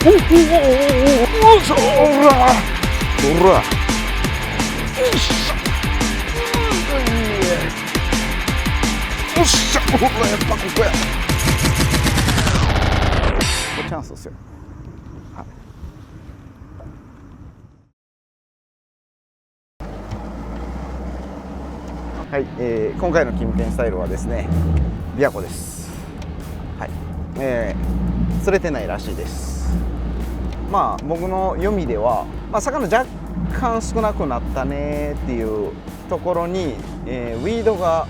そらよっしゃよっしゃ、ほらやっぱここや。これチャンスですよ。はい、今回の金券スタイルはですね、琵琶湖です。はい、釣れてないらしいです。まあ僕の読みでは、魚若干少なくなったねっていうところに、ウィードが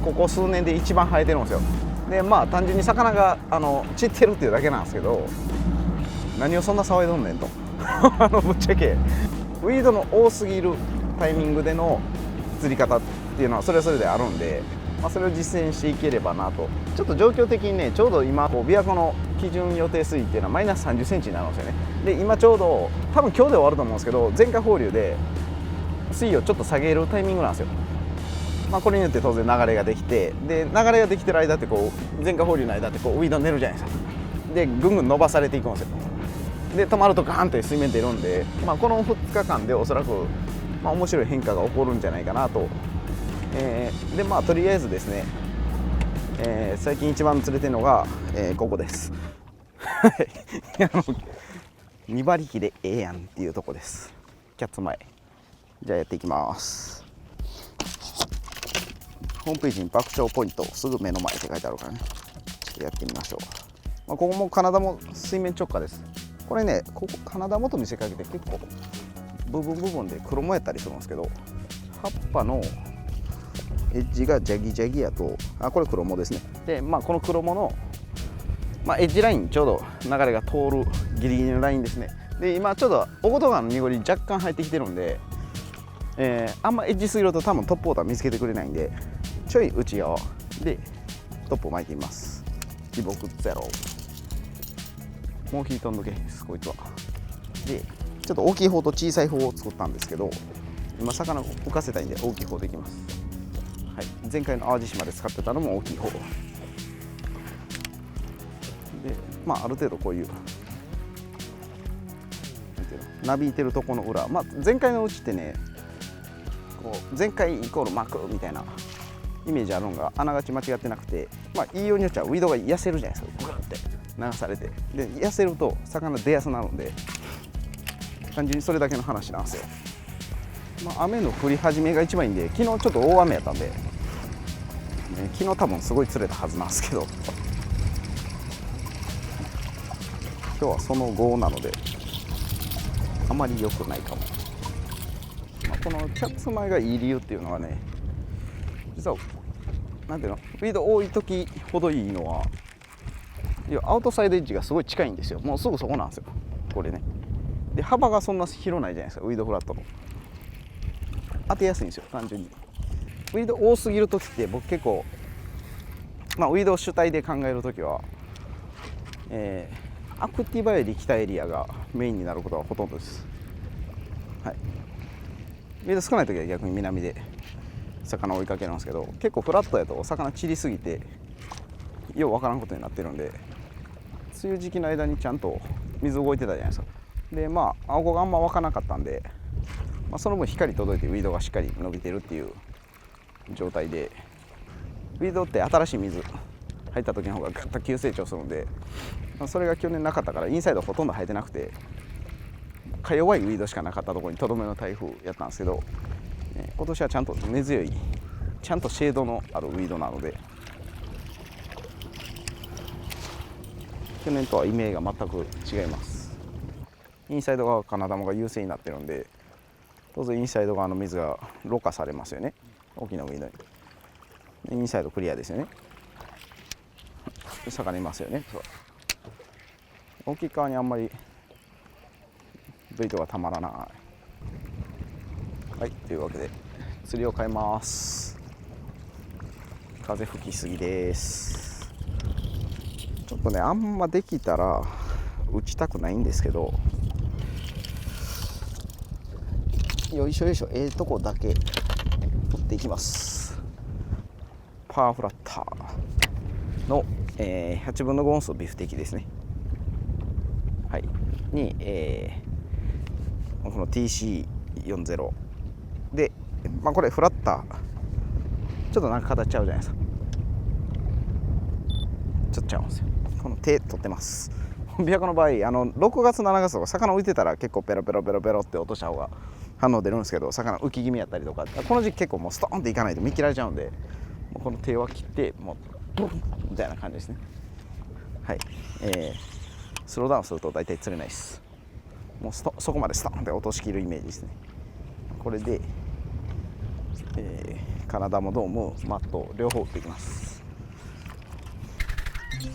ここ数年で一番生えてるんですよ。で単純に魚が散ってるっていうだけなんですけど、何をそんな騒いどんねんとぶっちゃけウィードの多すぎるタイミングでの釣り方っていうのはそれはそれであるんで、それを実践していければなと。ちょっと状況的にね、ちょうど今琵琶湖の基準予定水位っていうのはマイナス30センチになるんですよね。で今ちょうど多分今日で終わると思うんですけど、前回放流で水位をちょっと下げるタイミングなんですよ。これによって当然流れができて、で流れができてる間って前回放流の間ってウィード寝るじゃないですか。でぐんぐん伸ばされていくんですよ。で止まるとガーンって水面出るんで、この2日間でおそらく面白い変化が起こるんじゃないかなと。でとりあえずですね、最近一番釣れてるのが、ここです2馬力でええやんっていうとこです。キャッツ前。じゃあやっていきます。ホームページに爆笑ポイントすぐ目の前って書いてあるからね、ちょっとやってみましょう。ここもカナダも水面直下です。これね、ここカナダもと見せかけて結構部分で黒もやったりするんですけど、葉っぱのエッジがジャギジャギやと、これ黒もですね。でこの黒もの、エッジラインちょうど流れが通るギリギリのラインですね。で今ちょうどオゴトガの濁り若干入ってきてるんで、あんまエッジすぎると多分トップウォーター見つけてくれないんで、ちょい内側でトップを巻いてみます。リボクゼロ、もうヒートン抜けですこいつは。でちょっと大きい方と小さい方を作ったんですけど、今魚を浮かせたいんで大きい方でいきます。はい、前回の淡路島で使ってたのも大きい方で、ある程度こういうなびいてるとこの裏、前回のうちってね、前回イコール巻くみたいなイメージあるのがあながち間違ってなくて、言いようによっちゃウィードが痩せるじゃないですか。グーって流されて、で痩せると魚出やすくなるんで、単純にそれだけの話なんですよ。雨の降り始めが一番いいんで、昨日ちょっと大雨やったんで、昨日多分すごい釣れたはずなんですけど、今日はその後なのであまり良くないかも。このキャッツ前がいい理由っていうのはね、実はなんていうの、ウィード多い時ほどいいのは、アウトサイドエッジがすごい近いんですよ。もうすぐそこなんですよこれね。で幅がそんな広ないじゃないですか。ウィードフラットの当てやすいんですよ。単純にウィード多すぎる時って僕結構、ウィードを主体で考える時は、アクティバより北エリアがメインになることがほとんどです。はい、ウィード少ない時は逆に南で魚を追いかけるんですけど、結構フラットやとお魚散りすぎてようわからんことになってるんで、梅雨時期の間にちゃんと水動いてたじゃないですか。で青子があんま湧かなかったんで、その分光届いてウィードがしっかり伸びてるっていう状態で、ウィードって新しい水入った時の方がガッと急成長するんで、それが去年なかったからインサイドほとんど生えてなくて、か弱いウィードしかなかったところにとどめの台風やったんですけど、今年はちゃんと根強い、ちゃんとシェードのあるウィードなので、去年とは意味合いが全く違います。インサイド側カナダモが優勢になってるんで、当然インサイド側の水がろ過されますよね、大きなウィードに。インサイドクリアですよね。魚いますよね。そう大きい川にあんまりベイトがたまらない。はい、というわけで釣りを変えます。風吹きすぎです。ちょっとね、あんまできたら打ちたくないんですけど、よいしょよいしょ、とこだけ取っていきます。パワーフラッターの、8分の5オンスビフテキですね。はい、に、この TC40 で、これフラッターちょっとなんか形ちゃうじゃないですか。ちょっとちゃうんですよ。この手取ってます。琵琶湖の場合6月7月とか魚浮いてたら結構ペロペロペロペロって落とした方が反応出るんですけど、魚浮き気味やったりとか、この時期結構もうストーンっていかないと見切られちゃうんで、もうこの手は切ってもうブンみたいな感じですね。はい、スローダウンすると大体釣れないです。もうそこまでストーンって落としきるイメージですね。これで、体もドームマット両方打っていきます。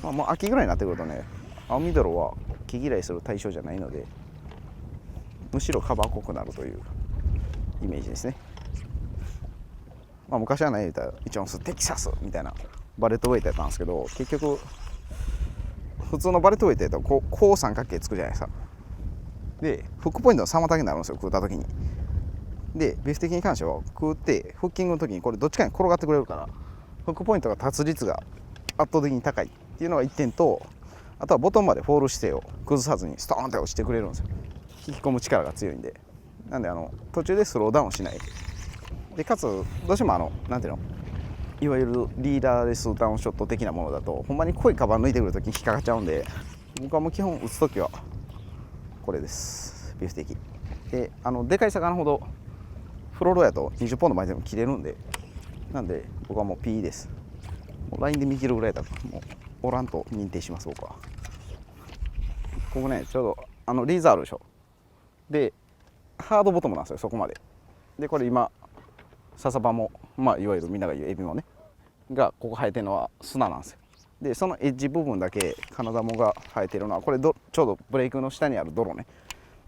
もう秋ぐらいになってくるとね、アオミドロは毛嫌いする対象じゃないので、むしろカバー濃くなるというイメージですね。昔はね言ったら1オンステキサスみたいなバレットウェイトやったんですけど、結局普通のバレットウェイトやとこう三角形つくじゃないですか。でフックポイントの妨げになるんですよ、食った時に。でビフ的に関しては食ってフッキングの時にこれどっちかに転がってくれるから、フックポイントが立つ率が圧倒的に高いっていうのが1点と、あとはボトムまでフォール姿勢を崩さずにストーンって落ちてくれるんですよ。引き込む力が強いんで。なんで途中でスローダウンしないで、かつどうしてもなんていうの、いわゆるリーダーレスダウンショット的なものだとほんまに濃いカバン抜いてくるときに引っかかっちゃうんで、僕はもう基本打つときはこれです。ビフ的ででかい魚ほどフロロやと20ポンド前でも切れるんで、なんで僕はもう P です。もうラインで見切るぐらいだからもうおらんと認定します。僕はここね、ちょうどリーザーあるでしょ。でハードボトムなんですよ、そこまで。でこれ今笹場もいわゆるみんなが言うエビもねがここ生えてるのは砂なんですよ。でそのエッジ部分だけカナダモが生えてるのはこれちょうどブレイクの下にある泥ね。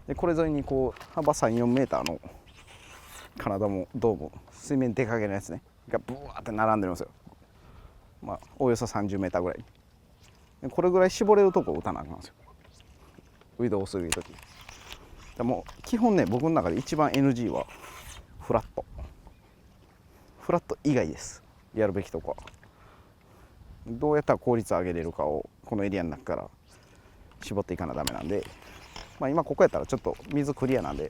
でこれ沿いにこう幅3、4メーターのカナダモドーム、水面出かけのやつねがブワーって並んでるんですよ。およそ30メーターぐらい。でこれぐらい絞れるとこを打たなあかんんですよ、移動するとき。もう基本ね、僕の中で一番 NG はフラット以外です。やるべきとこはどうやったら効率を上げれるかをこのエリアの中から絞っていかなダメなんで、今ここやったらちょっと水クリアなんで、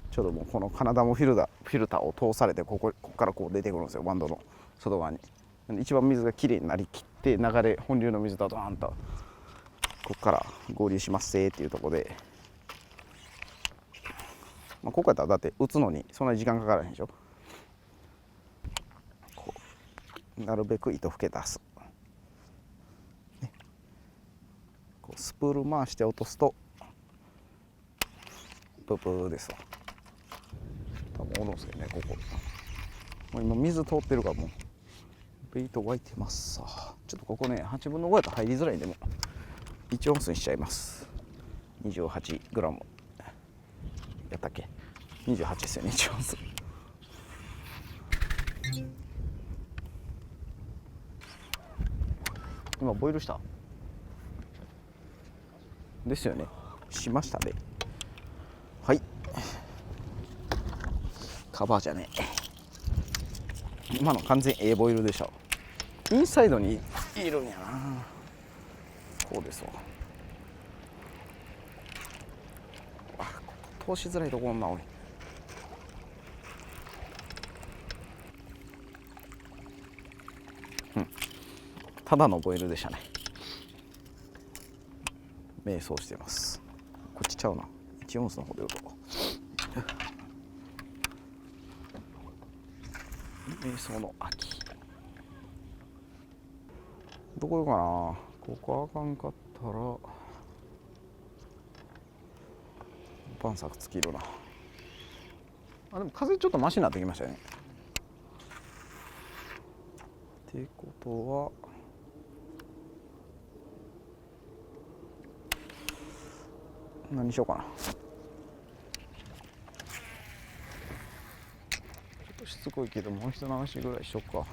ちょうどもうこのカナダモフィルターを通されてここからこう出てくるんですよ、バンドの外側に。一番水がきれいになりきって流れ本流の水とドーンとここから合流しますせーっていうところで、ここやったらだって打つのにそんなに時間かからへんでしょ。こうなるべく糸吹け出す、ね、こうスプール回して落とすとププーですわ。多分おるんですけどね、ここもう今水通ってるからもうベイト湧いてますさ。ちょっとここね8分の5やったら入りづらいんでも1オンスにしちゃいます。28グラムやったっけ、28ですよね、1オンス。今ボイルしたですよね、しましたね。はい、カバーじゃねえ、今の完全 A ボイルでしょ。インサイドにいるんやな。こうですわ。ここ通しづらいところな、俺。ただのボイルでしたね。迷走してます。こっちちゃうな、1オンスの方で打とう。瞑想の秋、どこかな。ここあかんかったら晩作尽きるな。でも風ちょっとマシになってきましたよね。ってことは何しようかな。ちょっとしつこいけどもう一流しぐらいしよっか。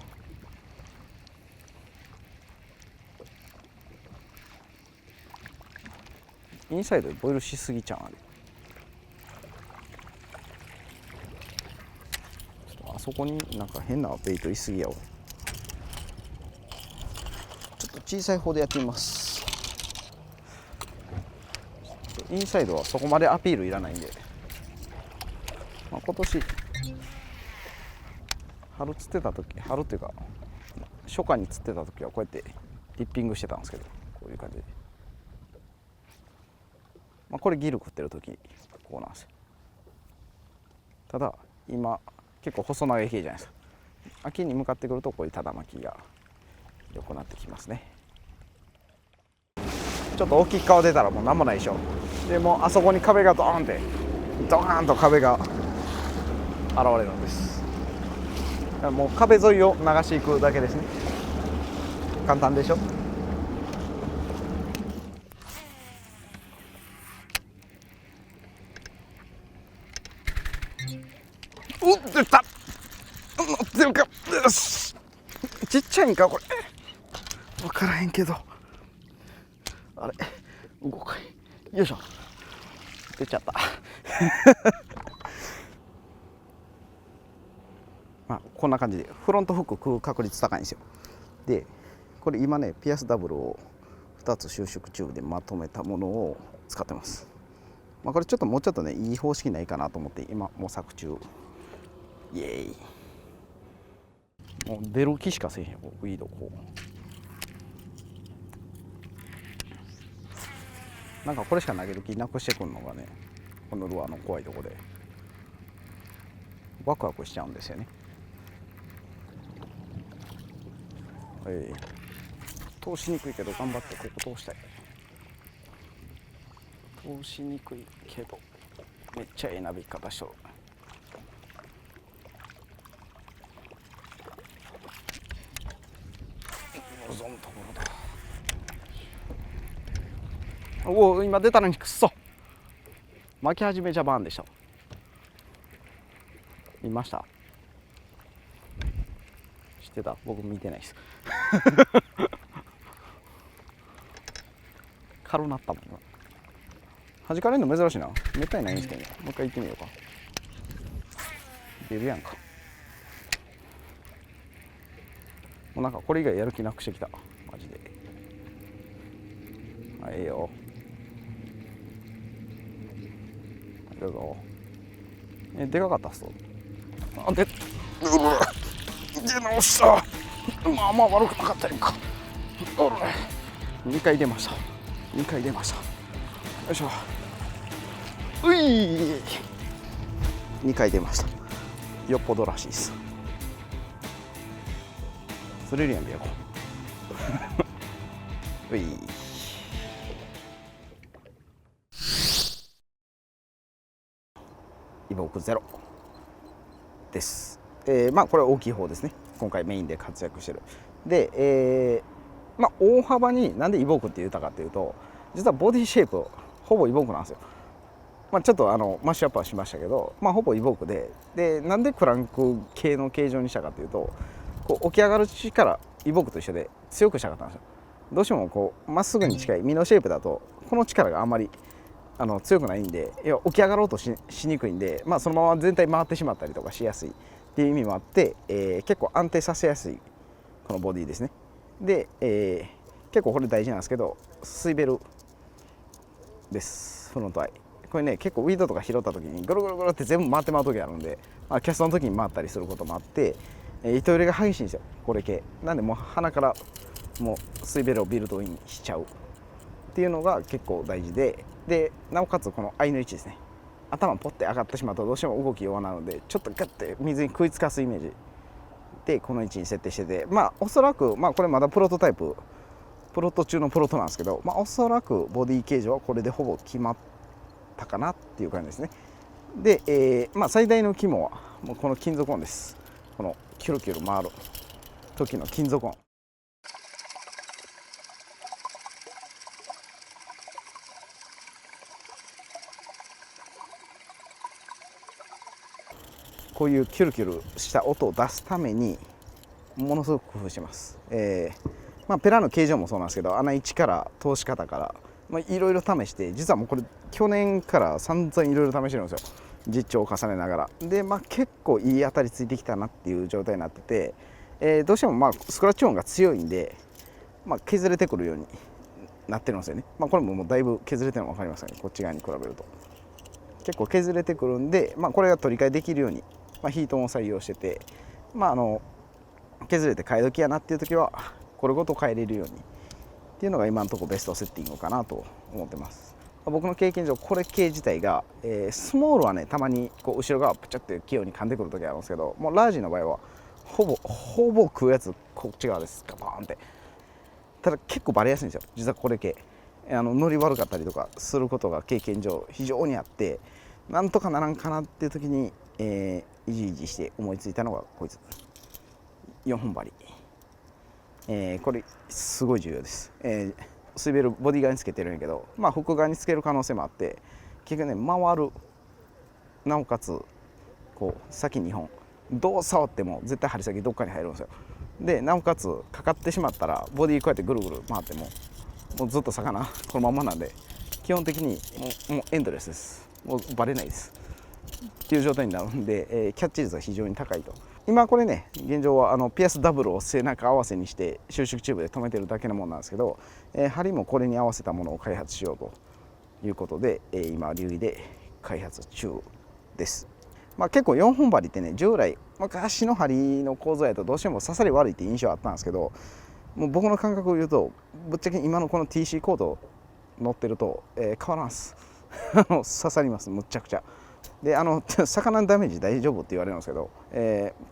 インサイドでボイルしすぎちゃう。あれちょっとあそこになんか変なベイトいすぎやわ。ちょっと小さい方でやってみます。インサイドはそこまでアピールいらないんで、まあ、今年春釣ってた時、春っていうか初夏に釣ってた時はこうやってディッピングしてたんですけど、こういう感じで、まあ、これギル食ってる時こうなんですよ。ただ今結構細長い系じゃないですか。秋に向かってくるとこういうただ巻きが良くなってきますね。ちょっと大きい川出たらもう何もないでしょ。でもうあそこに壁がドーンと壁が現れるんです。だからもう壁沿いを流していくだけですね。簡単でしょ。出た。乗ってるか。よし。ちっちゃいんかこれ。分からへんけど。あれ動かい。よいしょ。出ちゃった。まあこんな感じでフロントフック食う確率高いんですよ。でこれ今ねピアスダブルを2つ収縮チューブでまとめたものを使ってます。まあ、これちょっともうちょっとねいい方式ないかなと思って今模索中。イエーイ。もう出る気しかせえへん。ウィードこうなんかこれしか投げる気なくしてくるのがね、このルアーの怖いところでワクワクしちゃうんですよね。通しにくいけど頑張ってここ通したい。通しにくいけどめっちゃええなびき方しとる。望むところだ。おお今出たのにくっそ巻き始めジャバーンでした。見ました？知ってた？僕見てないです軽なったもんな。弾かれるの珍しいな。めったにないんですけどね。もう一回行ってみようか。出るやんか。もうなんかこれ以外やる気なくしてきたマジで。あ、ええよ。どうぞ。でかかったっす。あで出直した。まあまあ悪くなかったやんか。2回出ました。2回出ました。よいしょ。うい2回出ました。よっぽどらしいです。釣れるやんでやこういイボークゼロです。まあこれは大きい方ですね。今回メインで活躍してる。で、まあ大幅になんでイボークって言ったかっていうと、実はボディシェイプほぼイボークなんですよ。まあ、ちょっとマッシュアップはしましたけど、まあ、ほぼイボークでなんでクランク系の形状にしたかというと、こう起き上がる力イボークと一緒で強くしたかったんですよ。どうしてもこうまっすぐに近いミノシェイプだとこの力があんまり強くないんで、いや起き上がろうと しにくいんで、まあ、そのまま全体回ってしまったりとかしやすいっていう意味もあって、結構安定させやすいこのボディですね。で、結構これ大事なんですけど、水ベルですフロントアイ。これね結構ウィードとか拾った時にゴロゴロゴロって全部回ってまう時あるんで、まあ、キャストの時に回ったりすることもあって、糸入れが激しいんですよこれ系なんで、もう鼻からもう水ベルをビルトインしちゃうっていうのが結構大事で、なおかつこの愛の位置ですね。頭ポッて上がってしまうとどうしても動き弱なので、ちょっとガッて水に食いつかすイメージでこの位置に設定してて、まあおそらくまあこれまだプロトタイププロト中のプロトなんですけど、まあ、おそらくボディ形状はこれでほぼ決まったかなっていう感じですね。で、まあ、最大の肝はもうこの金属音です。このキュルキュル回る時の金属音。こういうキュルキュルした音を出すためにものすごく工夫してます。まあ、ペラの形状もそうなんですけど、穴位置から通し方から、いろいろ試して、実はもうこれ去年から散々いろいろ試してるんですよ、実調を重ねながら。で、まあ、結構いい当たりついてきたなっていう状態になってて、どうしてもまあスクラッチ音が強いんで、まあ、削れてくるようになってるんですよね。これももうだいぶ削れてるの分かりますよね。こっち側に比べると結構削れてくるんで、これが取り替えできるように、ヒートも採用してて、削れて替え時やなっていう時はこれごと変えれるようにっていうのが今のところベストセッティングかなと思ってます。僕の経験上これ系自体が、スモールはねたまにこう後ろ側プチャって器用に噛んでくる時あるんですけど、もうラージの場合はほぼ食うやつこっち側です。ガバーンって。ただ結構バレやすいんですよ実はこれ系。ノリ悪かったりとかすることが経験上非常にあって、なんとかならんかなっていう時に、いじいじして思いついたのがこいつ4本針、これすごい重要です。スイベルボディ側につけてるんやけど、フック側につける可能性もあって、結局ね回る、なおかつこう先2本どう触っても絶対針先どっかに入るんですよ。でなおかつかかってしまったらボディこうやってぐるぐる回ってもうずっと魚このままなんで、基本的にもうエンドレスです。もうバレないですっていう状態になるんで、キャッチ率は非常に高いと。今これね現状はピアスダブルを背中合わせにして収縮チューブで留めてるだけのものなんですけど、針もこれに合わせたものを開発しようということで、今流儀で開発中です。結構4本針ってね従来昔の針の構造やとどうしても刺さり悪いって印象あったんですけど、もう僕の感覚を言うとぶっちゃけ今のこの TC コード乗ってると、変わらんす刺さりますむっちゃくちゃ。で魚のダメージ大丈夫って言われるんですけど、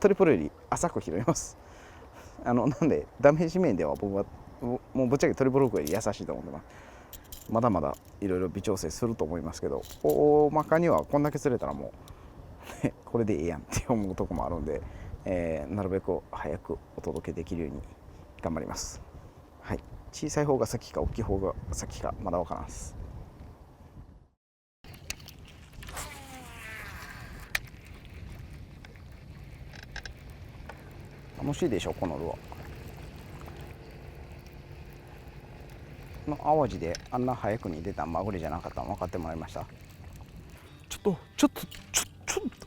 トリプルより浅く拾います。なんでダメージ面では僕はもうぶっちゃけトリプルロックより優しいと思ってます。まだまだいろいろ微調整すると思いますけど、大まかにはこんだけ釣れたらもうこれでええやんって思うとこもあるんで、なるべく早くお届けできるように頑張ります。はい、小さい方が先か大きい方が先かまだ分からんです。楽しいでしょこのルアーの淡路であんな早くに出たマグリじゃなかったの分かってもらいました。ちょっと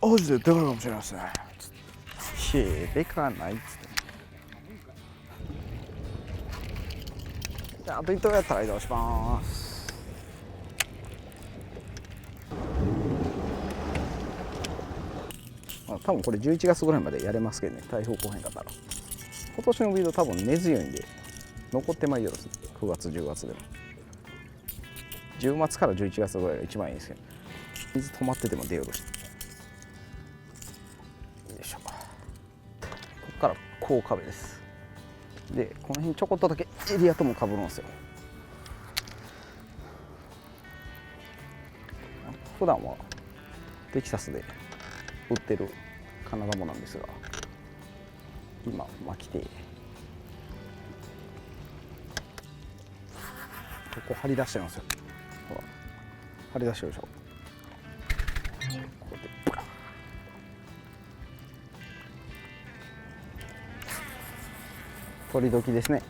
淡路で出るかもしれないですね。いやでかないっつって。じゃああと1投やったら移動します。多分これ11月ぐらいまでやれますけどね、台風来へんかったら。今年のビード多分根強いんで残ってまいよろす。9月10月でも10月から11月ぐらいが一番いいですけど、水止まってても出よるし。よいしょ。ここからこう壁です。でこの辺ちょこっとだけエリアともかぶるんですよ。普段はテキサスで売ってるカナダモなんですが、今巻き手ここ張り出してるんですよ。ほら張り出してるでしょ。こうやって取り時ですね。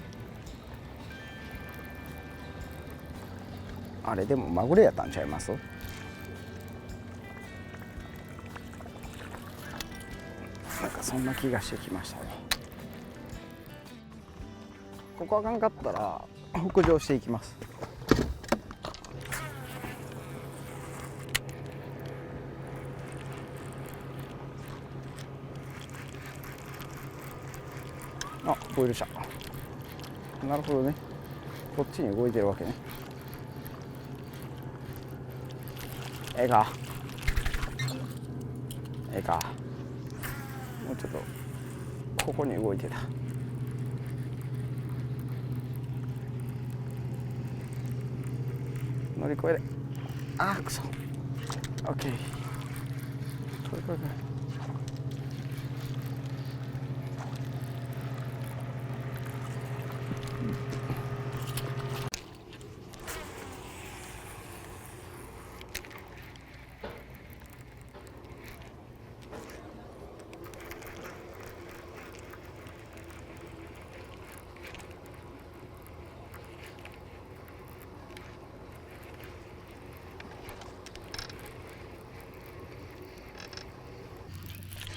あれでもまぐれやったんちゃいます？なんかそんな気がしてきましたね。ここあかんかったら北上していきます。あ、ボイルした。なるほどね。こっちに動いてるわけね。ええか。ええか。もうちょっとここに動いてた。乗り越えれ。あーくそ。オッケー。これ。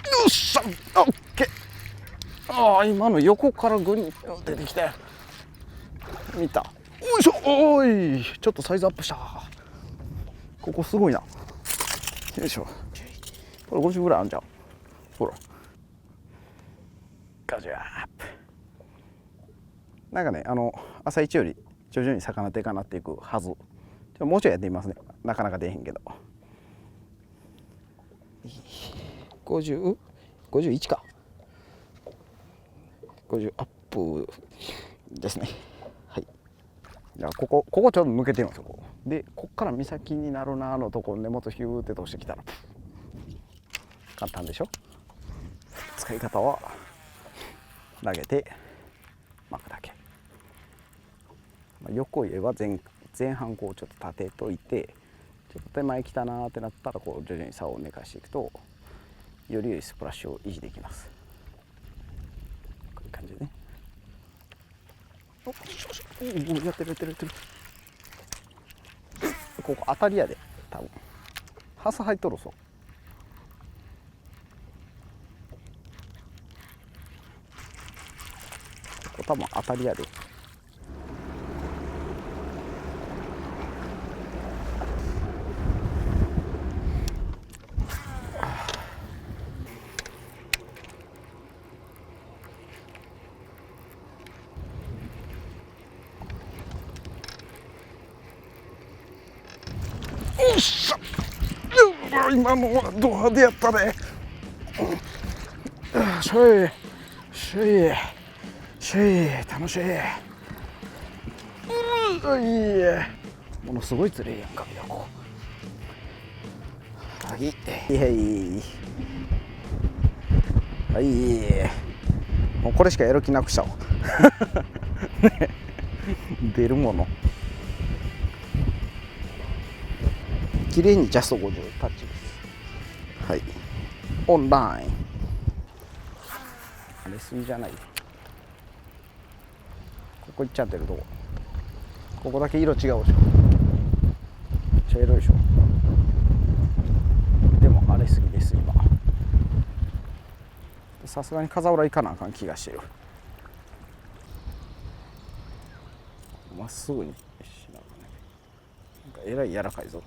よっしゃ、オッケー。ああ、今の横からグニ出てきたよ。見た。よいしょ。おーい、ちょっとサイズアップした。ここすごいな。よいしょ。これ50ぐらいあるんじゃん。ほらガジャープ。なんかね、朝一より徐々に魚手かなっていくはず。もうちょいやってみますね。なかなか出へんけど。50、51か。50アップですね。はい。じゃあここちょっと抜けてるんですよ。ここで、こっから岬になるなのところ根元ヒューって通してきたら簡単でしょ。使い方は投げて巻くだけ。横へは前半こうちょっと立てといて、ちょっと手前来たなーってなったらこう徐々に竿を寝かしていくとより良いスプラッシュを維持できます。こういう感じでね。おやってる。ここ当たりやで、多分ハス入っとるそう。ここ多分当たりやで。よっしゃ、今のはド派手やったね。しょい楽しい。ものすごい釣れやんか、ビワコ。はい、もうこれしかやる気なくしたわ。出るもの綺麗にジャスト50タッチです。はい、オンラインあれすぎじゃない。ここ行っちゃってるとこ、ここだけ色違うでしょ。茶色いでしょ。でも荒れすぎです今。さすがに風浦行かなあかん気がしてる。まっすぐにしながらね。なんかえらい柔らかいぞ。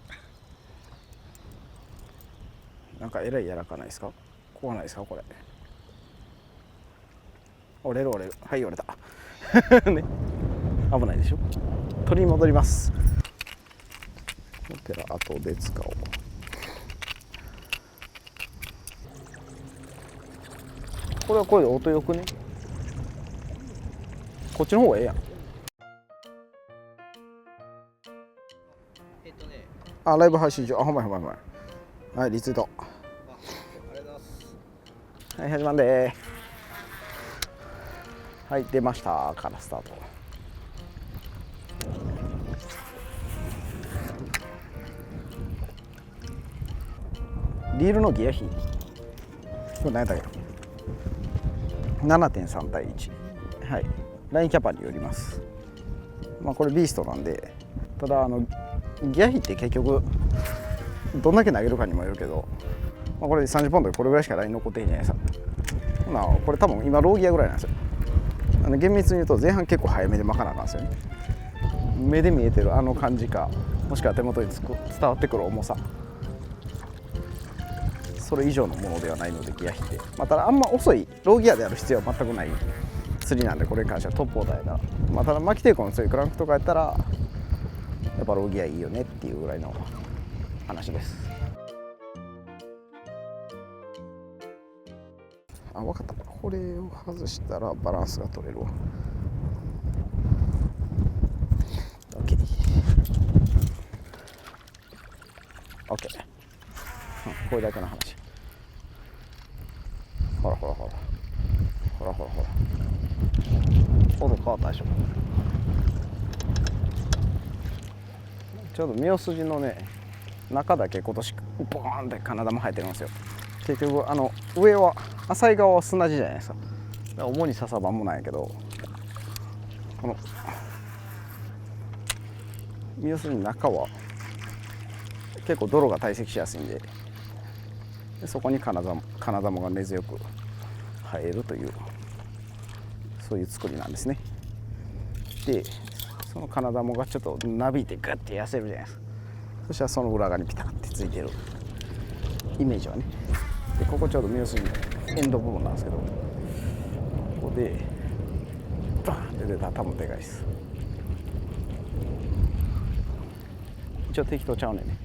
なんかえらい柔らかないですか。怖ないですかこれ。折れる。はい折れた。ね、危ないでしょ。取り戻ります。オペラ後で使おう。これはこれで音よくね。こっちの方がええやん。あ、ライブ配信中。あ、ほんまや。はい、リツイート。はい、始まんでー。はい、出ましたからスタート。リールのギア比、これ何やったっけ。7.3 対1。はい、ラインキャパによります。まあこれビーストなんで、ただギア比って結局どんだけ投げるかにもよるけど、まあ、これ30ポンドでこれぐらいしかライン残ってへんじゃないですか。まあこれ多分今ローギアぐらいなんですよ。厳密に言うと前半結構早めで巻かなあかんですよね。目で見えてるあの感じか、もしくは手元に伝わってくる重さ、それ以上のものではないのでギア比って、まあ、ただあんま遅いローギアである必要は全くない釣りなんで、これに関してはトップオーダーやから、まあ、ただ巻き抵抗の強いクランクとかやったらやっぱローギアいいよねっていうぐらいの話です。あ、分かった。これを外したらバランスが取れるわ。 OK、これだけの話。ほら音変わったでしょ。ちょうどミオ筋のね中だけ今年ボーンって金玉生えてるんですよ。結局上は浅い側は砂地じゃないですか。だから主に笹場もなんやけど、このミオ筋の中は結構泥が堆積しやすいんで、そこに金玉が根強く生えるという、そういう作りなんですね。でその金玉がちょっとなびいてグッて痩せるじゃないですか。そしたらその裏側にピタッてついてるイメージはね。でここちょうど目安にエンド部分なんですけど、ここでバーンって出たら多分でかいです。一応適当ちゃうねんね。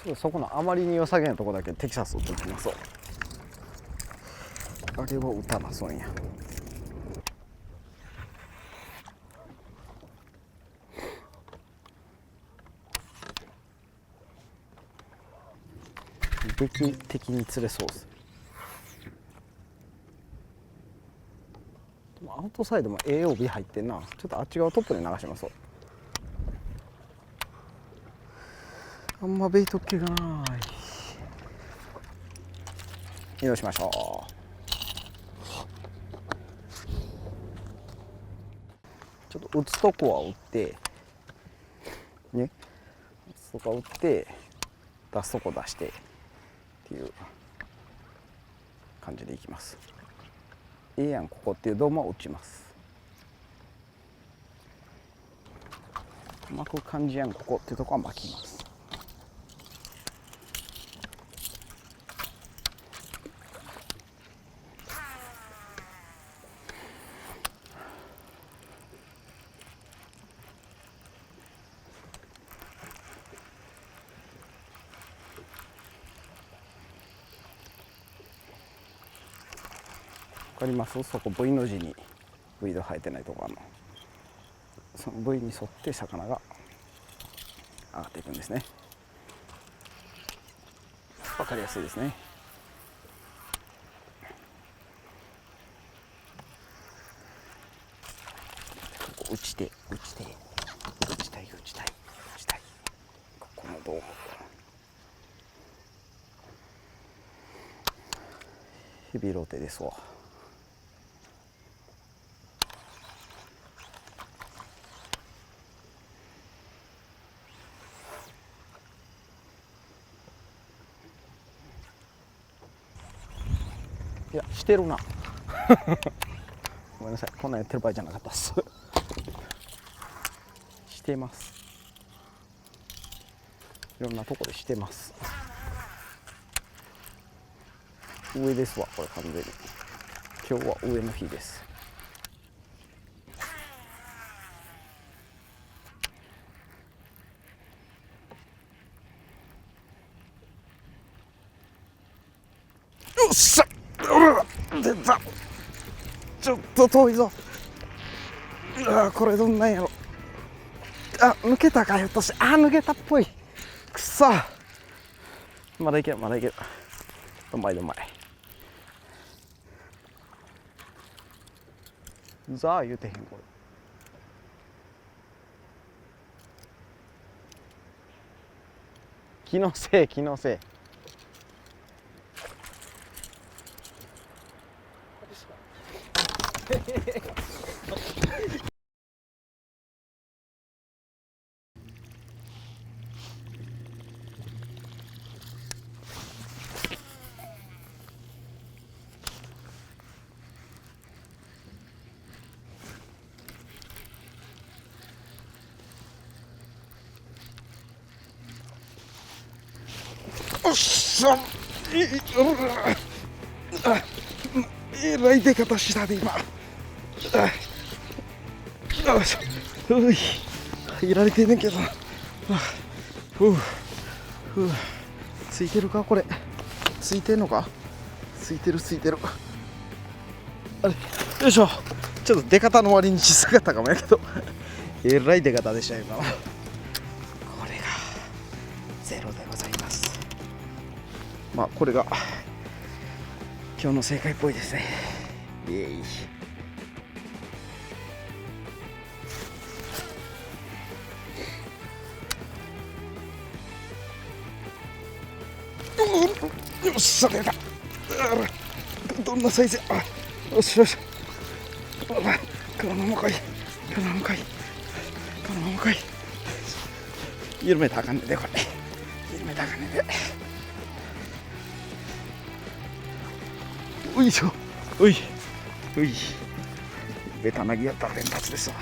ちょっとそこのあまりに良さげなとこだけテキサスを打っていきます。あれは打たなそうや。劇的に釣れそうです。でもアウトサイドも帯入ってんな。ちょっとあっち側トップで流します。あんまベイトっ気がない。移動しましょう。ちょっと打つとこは打ってね、打つとこは打って出すとこ出してっていう感じでいきます。ええやんここっていうドームは打ちます。巻く感じやんここっていうとこは巻きます。わかります？そこ V の字に V で生えてないところのその V に沿って魚が上がっていくんですね。わかりやすいですね。打ちたいここの道具ヘビロテですわ。いやしてるなごめんなさい、こんなんやってる場合じゃなかったっすしてます。いろんなとこでしてます。上ですわこれ完全に。今日は上の日です。よっしゃ出た。ちょっと遠いぞ。これどんなんやろ。抜けたかひょっとして。抜けたっぽい。くそ、まだいけるどんまいザー言うてへんこれ。気のせいおっしゃ、えらい出方したで今。入られてんねんけど。ついてるかこれ。ついてんのか。ついてる。あれよいしょ。ちょっと出方の割に小さかったかもやけどえらい出方でしたよ今の。これがゼロでございます。まあこれが今日の正解っぽいですね。イエーイ。よっしゃ出た。どんなサイズや。よしこのままかい緩めたらあかんねんでこれ。おいしょ。おいベタなぎやったら連発ですわ。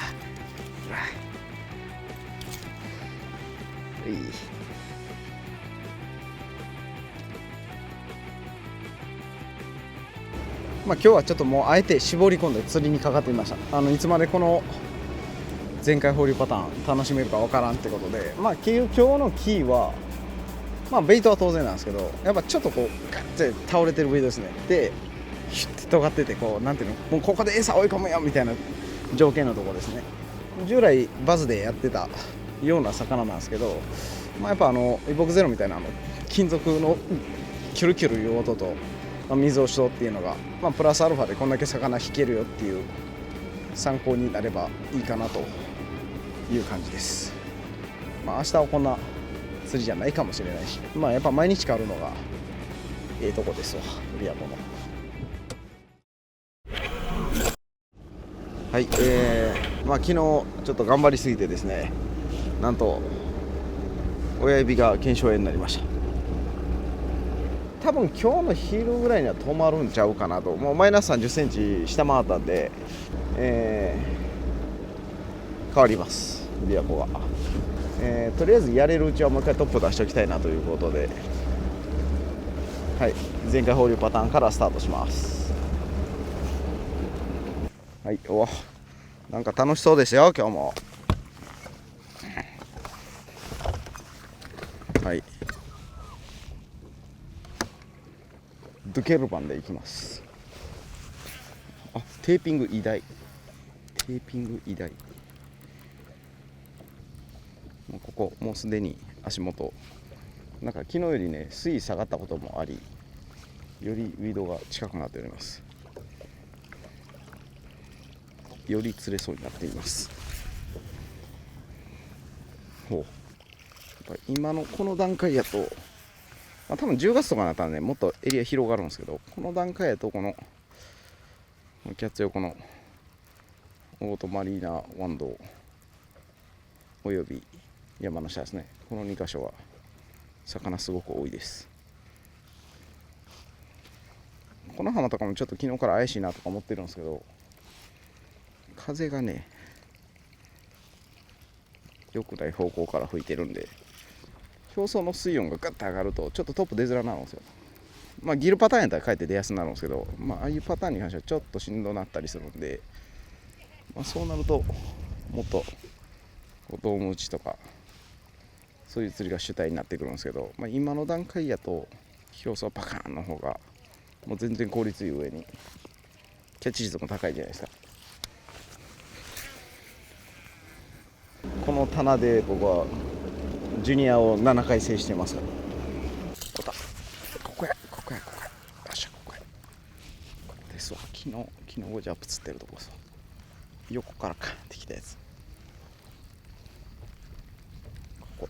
まあ今日はちょっともうあえて絞り込んで釣りにかかってみました。いつまでこの全開放流パターン楽しめるかわからんってことで、まあ今日のキーは、まあベイトは当然なんですけど、やっぱちょっとこうガッて倒れてるベイトですね。でヒュッて尖ってて、こうなんていうの、もうここで餌追い込むよみたいな条件のところですね。従来バズでやってたような魚なんですけど、まあ、やっぱイボクゼロみたいな金属のキュルキュルいう音と、水押しとっていうのが、まあ、プラスアルファでこんだけ魚引けるよっていう参考になればいいかなという感じです。まあ、明日はこんな釣りじゃないかもしれないし、まあ、やっぱ毎日変わるのがとこですわ、琵琶湖の。はい、まあ、昨日ちょっと頑張りすぎてですね、なんと親指が腱鞘炎になりました。多分今日の昼ぐらいには止まるんちゃうかなと。もうマイナス30センチ下回ったんで、変わります琵琶湖が。とりあえずやれるうちはもう一回トップ出しておきたいなということで、はい、全開放流パターンからスタートします。はい、お、なんか楽しそうですよ今日も。はい、ドゥケルバンでいきます。あ、テーピング偉大、テーピング偉大。もうここもうすでに足元なんか昨日よりね水位下がったこともあり、よりウィードが近くなっております。より釣れそうになっています。ほう、やっぱ今のこの段階やと、まあ、多分10月とかになったらねもっとエリア広がるんですけど、この段階やとこのキャッツ横のオートマリーナワンドおよび山の下ですね、この2箇所は魚すごく多いです。この浜とかもちょっと昨日から怪しいなとか思ってるんですけど、風がね良くない方向から吹いてるんで、表層の水温がガッと上がるとちょっとトップ出づらになるんですよ。まあギルパターンやったらかえって出やすくなるんですけど、まあああいうパターンに関してはちょっとしんどなったりするんで、まあ、そうなるともっとドーム打ちとかそういう釣りが主体になってくるんですけど、まあ、今の段階やと表層パカーンの方がもう全然効率いい上にキャッチ率も高いじゃないですか。この棚で僕はジュニアを7回制してますから。ここやここやここや、よっしゃここや、ここですわ。昨日ゴジャップ釣ってるとこですわ。横からカーンってきたやつ。ここ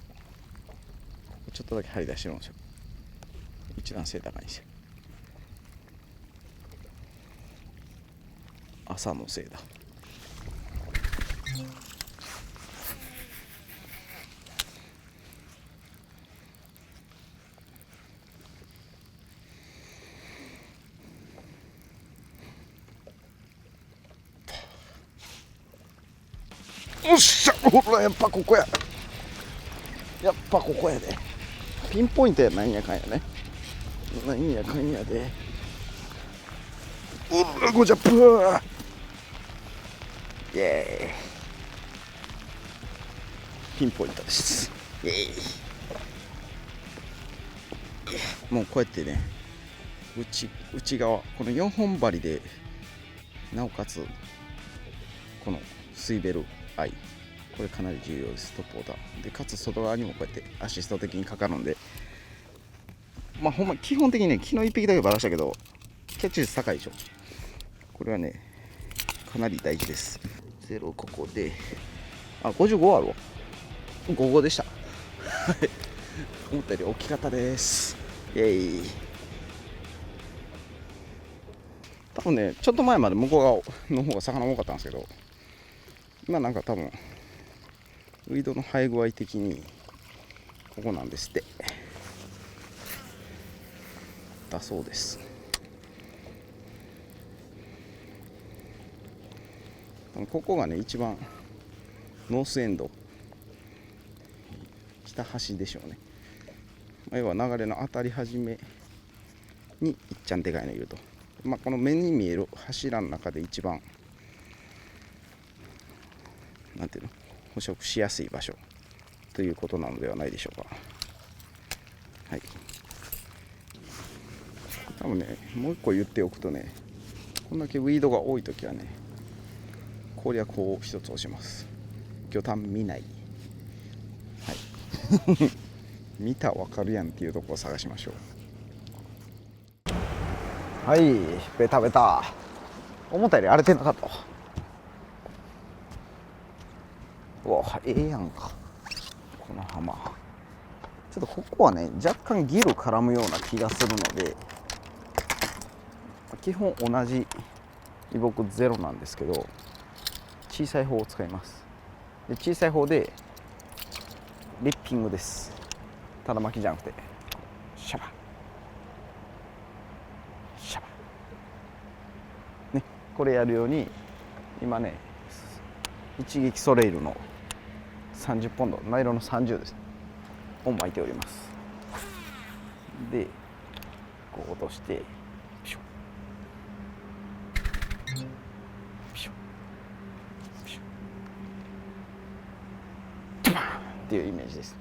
ちょっとだけ張り出してるんですよ。一段背高いんですよ。朝のせいだ。よっしゃ、ほらやっぱここや、やっぱここやで。ピンポイントやなんやかんやね、なんやかんやで。うらゴジャップー、イエーイ、ピンポイントです。イエーイ。もうこうやってね、内側この4本針でなおかつこの水ベルアイ、これかなり重要です。トップオーダーで、かつ外側にもこうやってアシスト的にかかるんで、まあほんま基本的にね、昨日1匹だけバラしたけどキャッチ率高いでしょ。これはねかなり大事です。ゼロここで、あ、55あるわ。55でした。思ったより大きかったです。イエイ。多分ねちょっと前まで向こう側の方が魚多かったんですけど、今なんか多分ウィードの生え具合的にここなんですってだそうです。ここがね一番ノースエンド北端でしょうね。要は流れの当たり始めにいっちゃんでかいのいると、この目に見える柱の中で一番なんていうの、捕食しやすい場所ということなのではないでしょうか。はい、多分ね、もう一個言っておくとね、こんだけウィードが多いときはね、攻略法を一つ教えます。魚探見ない。はい見たらわかるやんっていうところを探しましょう。はい、ベタベタ。思ったより荒れてなかったわ。うわ、ええやんかこの浜。ちょっとここはね、若干ギル絡むような気がするので、基本同じイボクゼロなんですけど、小さい方を使います。で、小さい方でリッピングです。ただ巻きじゃなくてシャバシャバね、これやるように今ね、一撃ソレイルの30ポンド、ナイロンの30ですを巻いております。で、こう落としてピシュピシュピシュっていうイメージです。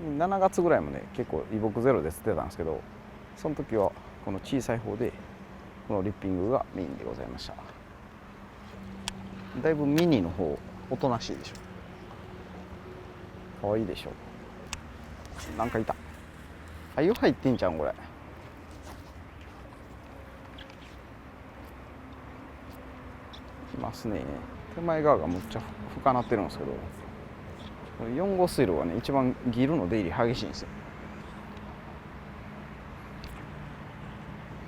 7月ぐらいもね、結構イボクゼロで釣ってたんですけど、その時はこの小さい方でこのリッピングがメインでございました。だいぶミニの方おとなしいでしょ。かわいいでしょ。なんかいた。あゆ入ってんじゃんこれ。いますね。手前側がむっちゃ深なってるんですけど、4号水路はね、一番ギルの出入り激しいんですよ。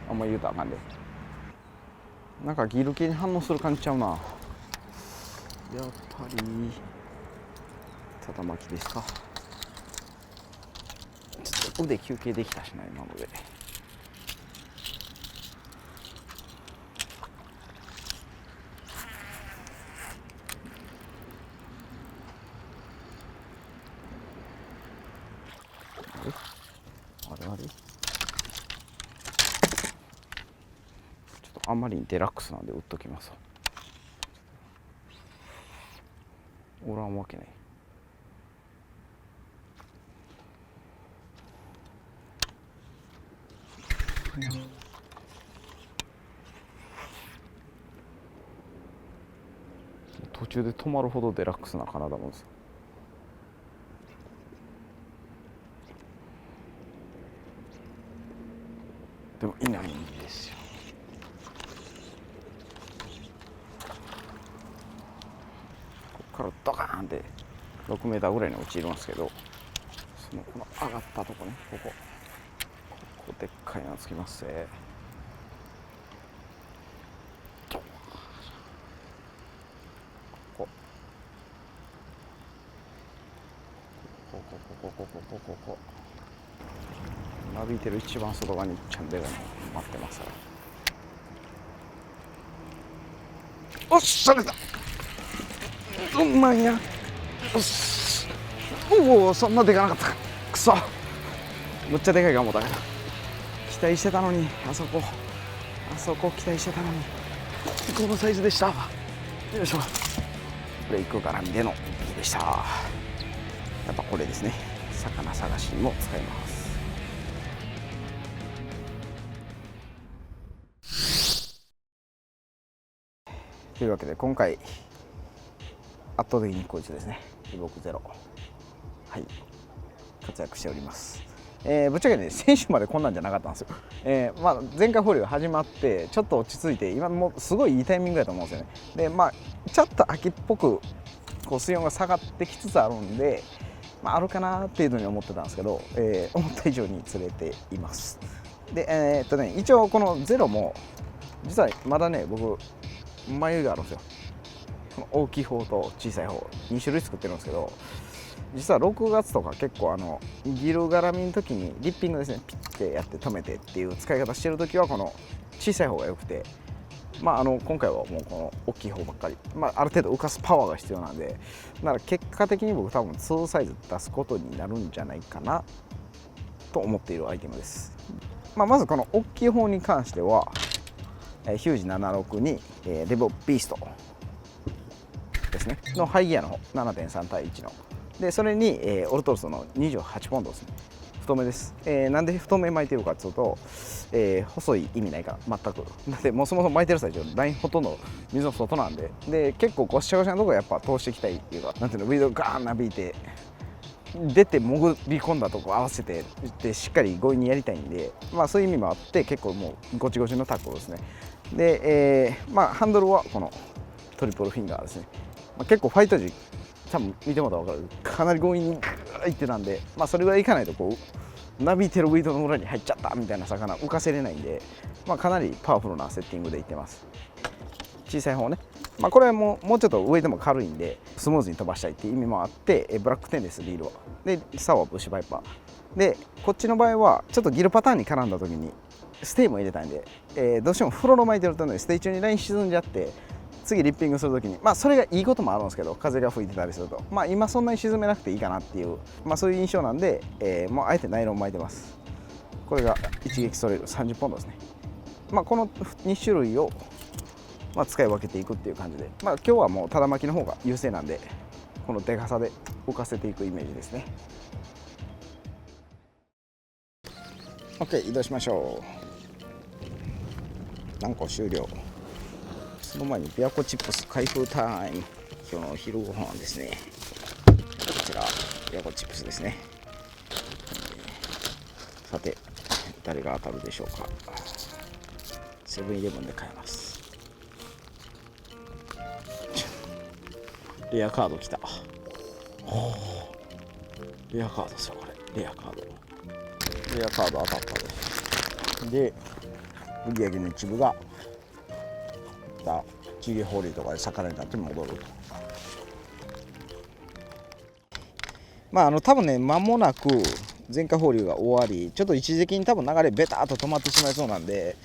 あんま言うたらあかんで。なんかギル系に反応する感じちゃうな。やっぱりただ巻きですか。ちょっと腕休憩できたしな今ので。あれちょっとあんまりにデラックスなんで売っときます。おらんわけない。途中で止まるほどデラックスな体もです。でもいないんですよ。ここからドカーンって6メーターぐらいに落ちるんですけど、そのこの上がったとこね、ここでっかいのつきますね。こなびいてる一番外側にちゃんでるの待ってますから。おっしゃれた。うまいや。おっしおお、そんなでかなかったか。くそ、むっちゃでかいかもだけど、期待してたのに、あそこ期待してたのにこのサイズでした。よいしょ。ブレイク絡みでの一匹でした。やっぱこれですね、魚探しにも使います。というわけで今回圧倒的にこいつですね、イボクゼロ、はい、活躍しております。ぶっちゃけね、先週までこんなんじゃなかったんですよ。前回フォリオ始まってちょっと落ち着いて、今もうすごいいいタイミングだと思うんですよね。でちょっと秋っぽくこう水温が下がってきつつあるんで、あるかなっていうのに思ってたんですけど、思った以上に釣れています。で一応このゼロも実はまだね、僕迷いがあるんですよ。この大きい方と小さい方2種類作ってるんですけど、実は6月とか結構ギル絡みの時にリッピングですね、ピッてやって止めてっていう使い方してる時はこの小さい方がよくて、今回はもうこの大きい方ばっかり、ある程度浮かすパワーが必要なんで、だから結果的に僕多分2サイズ出すことになるんじゃないかなと思っているアイテムです。まずこの大きい方に関してはヒュージ76にレボビーストですねのハイギアの方 7.3 対1ので、それにオルトルスの28ポンドですね。太めです。なんで太め巻いてるかっていうと、細い意味ないから全く。だってもうそもそも巻いてる最中ラインほとんど水の外なんで、結構ごしゃごしゃのところやっぱ通していきたいっていうか、なんていうの、ウィードガーンなびいて出て潜り込んだとこ合わせてでしっかり強引にやりたいんで、そういう意味もあって結構もうゴチゴチのタックルですね。で、ハンドルはこのトリプルフィンガーですね。結構ファイト時多分見てもらったら分かる、かなり強引にいってたんで、それぐらいいかないとこうなびいてるウィードの裏に入っちゃったみたいな魚浮かせれないんで、かなりパワフルなセッティングでいってます。小さい方ね、これはもうちょっと上でも軽いんでスムーズに飛ばしたいっていう意味もあって、ブラック10です。リールはでサワーブッシュバイパーで、こっちの場合はちょっとギルパターンに絡んだ時にステイも入れたいんで、どうしてもフロロ巻いてるとね、ステイ中にライン沈んじゃって次リッピングするときに、それがいいこともあるんですけど、風が吹いてたりすると、今そんなに沈めなくていいかなっていう、そういう印象なんで、もうあえてナイロン巻いてます。これが一撃ストレート30ポンドですね。この2種類を、使い分けていくっていう感じで、今日はもうただ巻きの方が優勢なんで、このデカさで浮かせていくイメージですね。 OK、 移動しましょう。何個終了。その前に琵琶湖チップス開封タイム。今日のお昼ご飯ですね。こちら琵琶湖チップスですね。さて誰が当たるでしょうか。セブンイレブンで買えます。レアカード来た。レアカードですよこれ。レアカード当たったです。で売り上げの一部がチリホーリーとかで魚になって戻ると。多分ね、間もなく前回放流が終わり、ちょっと一時的に多分流れベターっと止まってしまいそうなんで、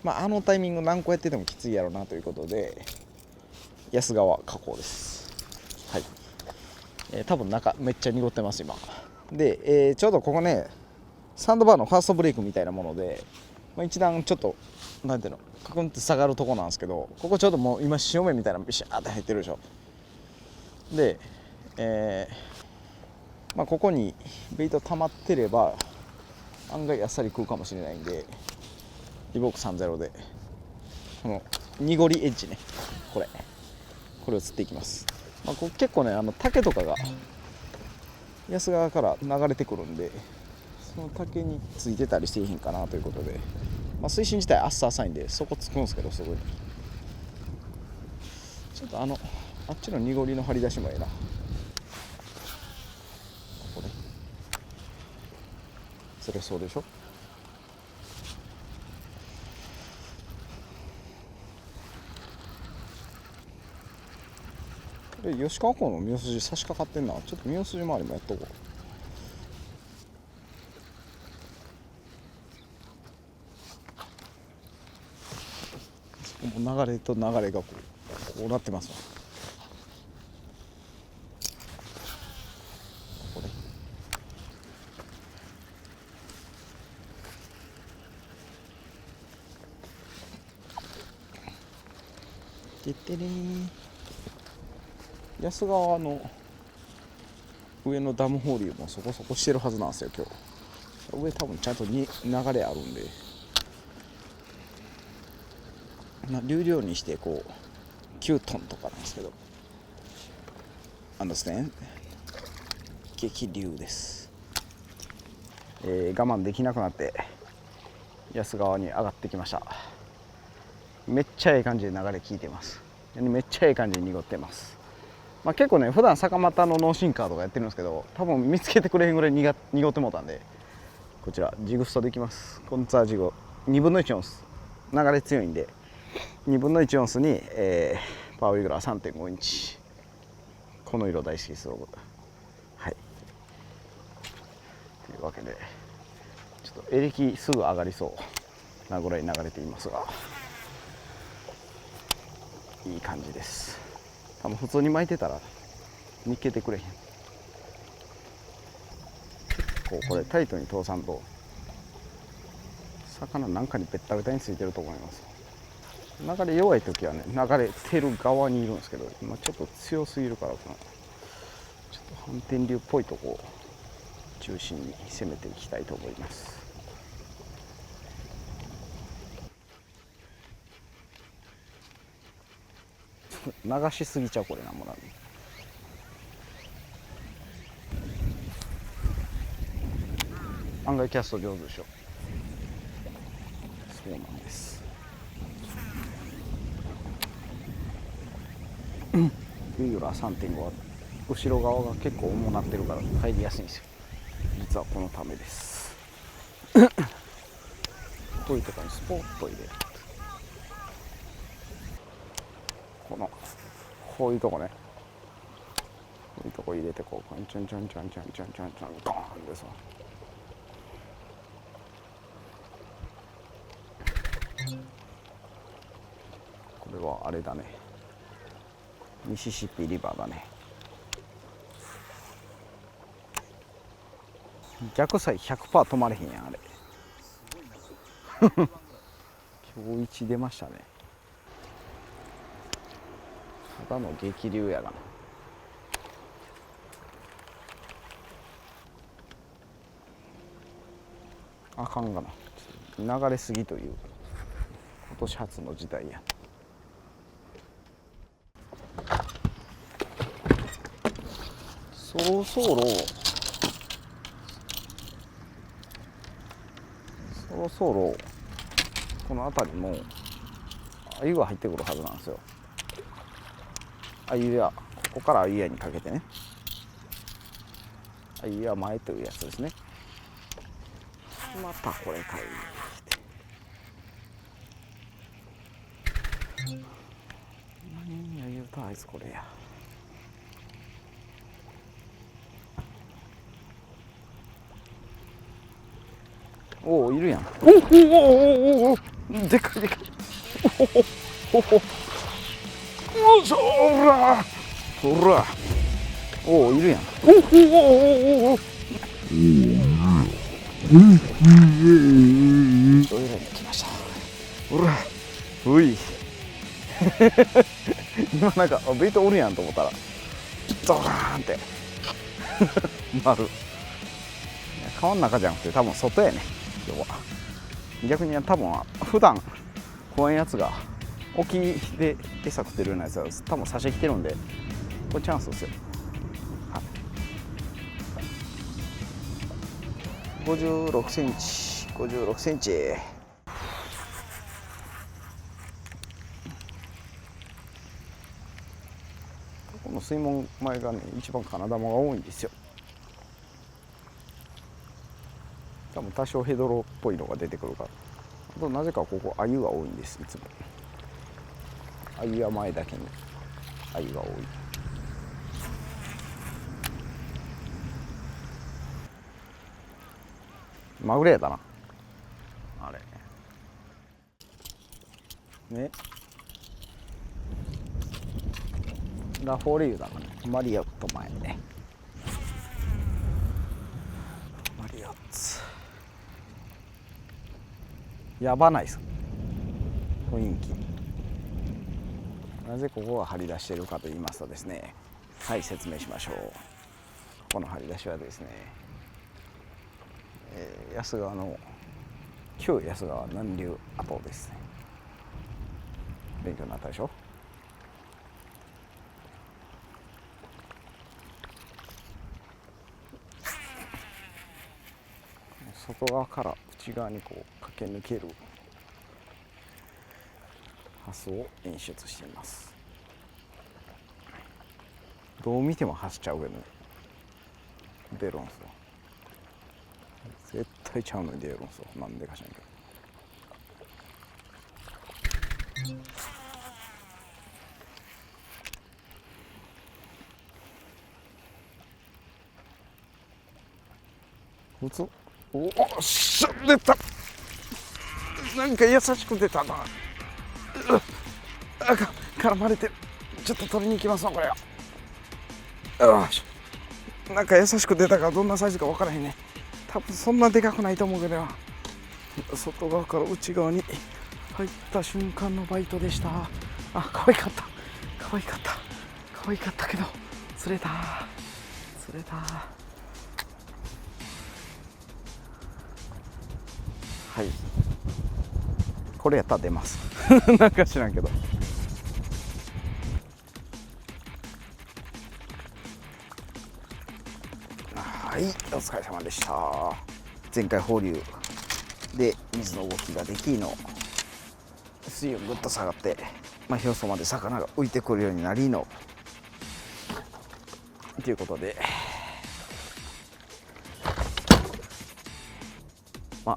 あのタイミング何個やっててもきついやろうなということで安川加工です。はい、多分中めっちゃ濁ってます今で、ちょうどここねサンドバーのファーストブレイクみたいなもので、一段ちょっとなんていうのカクンって下がるとこなんですけど、ここちょうどもう今潮目みたいなのビシャーって入ってるでしょ。で、ここにベイト溜まってれば案外あっさり食うかもしれないんで、リボーク30でこの濁りエッジね、これを釣っていきます。ここ結構ね竹とかが安川から流れてくるんで、その竹についてたりしていへんかなということで、水深自体浅いんでそこつくんですけど、すぐにちょっとあっちの濁りの張り出しもええな。ここね、それそうでしょ。吉川港の三筋差し掛かってんな。ちょっと三筋周りもやっとこう。流れと流れがこうなってますわ。ここね。てってれー。安川の上のダム放流もそこそこしてるはずなんですよ今日。上多分ちゃんとに流れあるんで、流量にしてこう9トンとかなんですけど、ですね、激流です。我慢できなくなって安川に上がってきました。めっちゃいい感じで流れ効いてます。めっちゃいい感じに濁ってます。結構ね普段坂又のノーシンカーとかやってるんですけど、多分見つけてくれへんぐらい濁ってもうたんで、こちらジグストでいきます。コンツァージゴ2分の1オンス、流れ強いんで2分の1オンスに、パワーウィグラー 3.5 インチ、この色大好きです僕。はいというわけでちょっとエレキすぐ上がりそうなぐらい流れていますが、いい感じです。多分普通に巻いてたら見っけてくれへん。結構これタイトに通さんと魚なんかにベッタベタについてると思います。流れ弱い時はね、流れてる側にいるんですけど、今ちょっと強すぎるからちょっと反転流っぽいとこを中心に攻めていきたいと思います。流しすぎちゃうこれなもの。案外キャスト上手でしょ。そうなんです。ユーラ 3.5 は後ろ側が結構重なってるから入りやすいんですよ。実はこのためです。こういうところにスポッと入れる。こういうとこね、こういうとこ入れてこうちょんちょんちょんちょんちょんちょんちょんドーンでさ、これはあれだね、ミシシッピリバーだね。逆サイ 100% 止まれへんやんあれ。今日一出ましたね。ただの激流やがな。あかんがな、流れすぎという今年初の時代や。そろそろこの辺りもアユが入ってくるはずなんですよ。アユや、ここからアユやにかけてね、アユや前というやつですね。またこれかい。何や言うとあいつこれや。おおいるやん。おでかいでかい。おそらほら、おおいるやん。トイレに来ました。ほらうい今なんかベイトおるやんと思ったらドカーンって丸。川の中じゃなくて多分外やね今日は。逆に多分普段こういうやつが沖で餌食ってるようなやつは多分差し来てるんで、これチャンスですよ。はい、56センチ56センチ。この水門前がね一番金玉が多いんですよ。多分多少ヘドロっぽいのが出てくるから。あとなぜかここアユが多いんです。いつもアユは前だけにアユが多い。まぐれやだなあれね。ラフォーレユだからね。マリオット前ね。マリオッツやばないっす雰囲気。なぜここが張り出しているかと言いますとですね、はい、説明しましょう。この張り出しはですね、安川の旧安川南流跡ですね。勉強になったでしょ。外側から内側にこう駆け抜けるハスを演出しています。どう見ても走っちゃうけどね、出るんすよ。絶対ちゃうのに出るんすよ。なんでかしらんけど。普通、おっしゃ出た。なんか優しく出たな。絡まれてる。ちょっと取りに行きますわこれは。よし、なんか優しく出たからどんなサイズか分からへんね。多分そんなでかくないと思うけど、外側から内側に入った瞬間のバイトでした。あ、可愛かった可愛かった可愛かったけど釣れた釣れた。はい、これやったら出ますなんか知らんけど。はい、お疲れ様でした。前回放流で水の動きができの水温ぐっと下がって、表層まで魚が浮いてくるようになりのということで、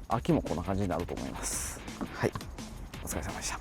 秋もこんな感じになると思います。はい、お疲れ様でした。